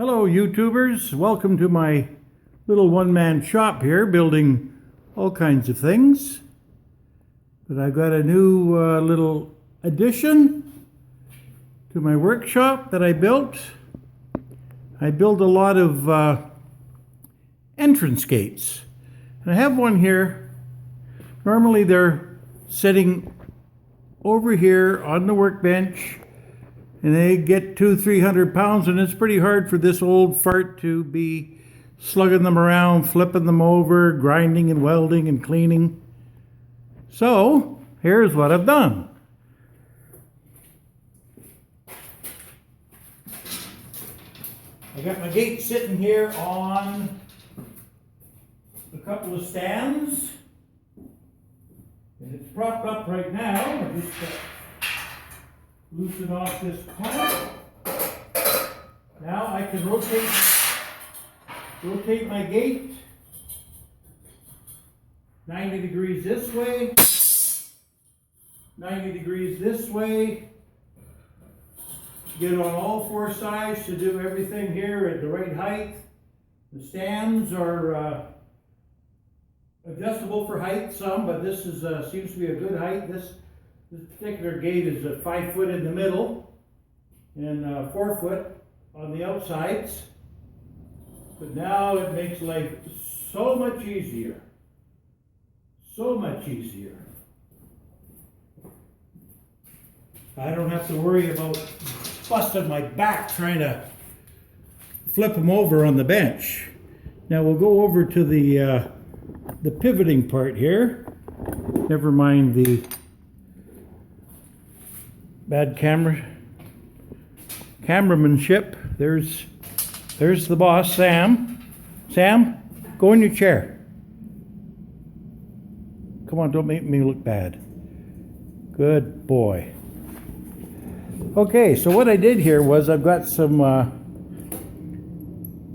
Hello YouTubers, welcome to my little one-man shop here building all kinds of things. But I've got a new little addition to my workshop that I built. I built a lot of entrance gates. And I have one here. Normally they're sitting over here on the workbench and they get 200-300 pounds, and it's pretty hard for this old fart to be slugging them around, flipping them over, grinding and welding and cleaning. So here's what I've done. I got my gate sitting here on a couple of stands, and it's propped up right now. I just loosen off this clamp. Now I can rotate my gate 90 degrees this way, 90 degrees this way, get on all four sides to do everything here at the right height. The stands are adjustable for height some, but this is seems to be a good height. This particular gate is 5 foot in the middle and 4 foot on the outsides. But now it makes life so much easier. So much easier. I don't have to worry about busting my back trying to flip them over on the bench. Now we'll go over to the pivoting part here. Never mind the bad cameramanship. There's the boss, Sam. Sam, go in your chair. Come on, don't make me look bad. Good boy. Okay, so what I did here was I've got some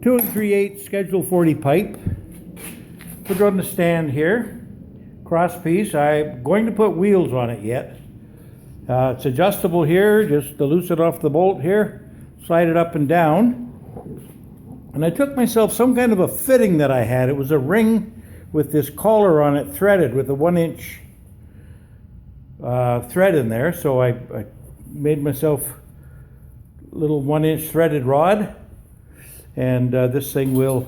2 3/8 Schedule 40 pipe. Put it on the stand here. Cross piece. I'm going to put wheels on it yet. It's adjustable here, just to loosen off the bolt here, slide it up and down. And I took myself some kind of a fitting that I had. It was a ring with this collar on it, threaded with a 1-inch thread in there. So I made myself a little 1-inch threaded rod, and this thing will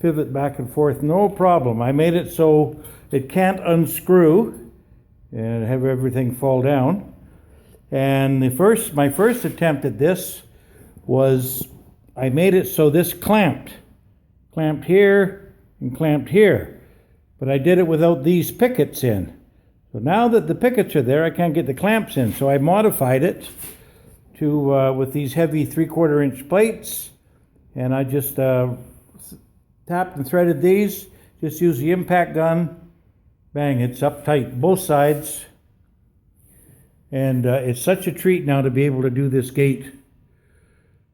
pivot back and forth, no problem. I made it so it can't unscrew and have everything fall down. And my first attempt at this was I made it so this clamped here and clamped here, but I did it without these pickets in. So now that the pickets are there, I can't get the clamps in. So I modified it to with these heavy 3/4 inch plates, and I just tapped and threaded these. Just use the impact gun. Bang, it's up tight, both sides. And it's such a treat now to be able to do this gate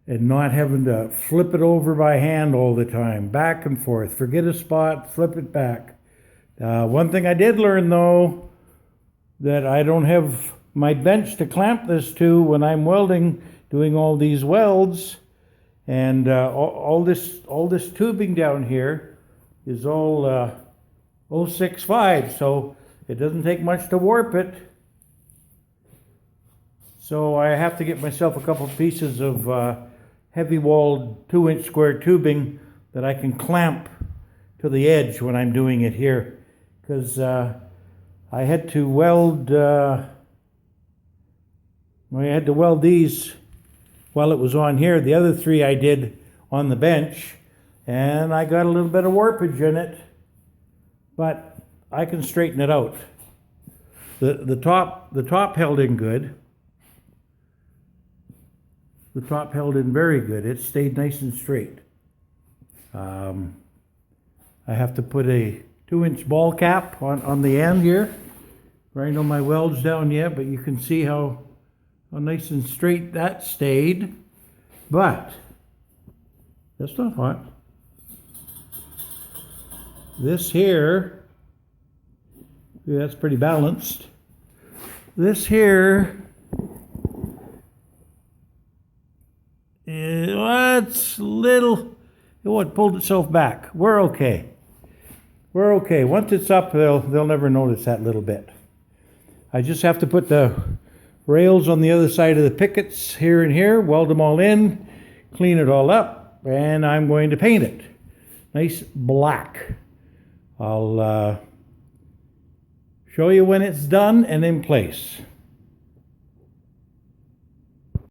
and not having to flip it over by hand all the time, back and forth. Forget a spot, flip it back. One thing I did learn though, that I don't have my bench to clamp this to when I'm welding, doing all these welds. And all this tubing down here is all 065, so it doesn't take much to warp it. So I have to get myself a couple pieces of heavy walled 2-inch square tubing that I can clamp to the edge when I'm doing it here, because I had to weld these while it was on here. The other 3 I did on the bench, and I got a little bit of warpage in it, but I can straighten it out. The top held in good. The top held in very good. It stayed nice and straight. I have to put a 2-inch ball cap on the end here. Right on my welds down yet, but you can see how nice and straight that stayed. But that's not hot. This here, yeah, that's pretty balanced. This here, well, That's little, oh, it pulled itself back. We're okay. We're okay. Once it's up, they'll never notice that little bit. I just have to put the rails on the other side of the pickets here and here, weld them all in, clean it all up, and I'm going to paint it. Nice black. I'll show you when it's done and in place.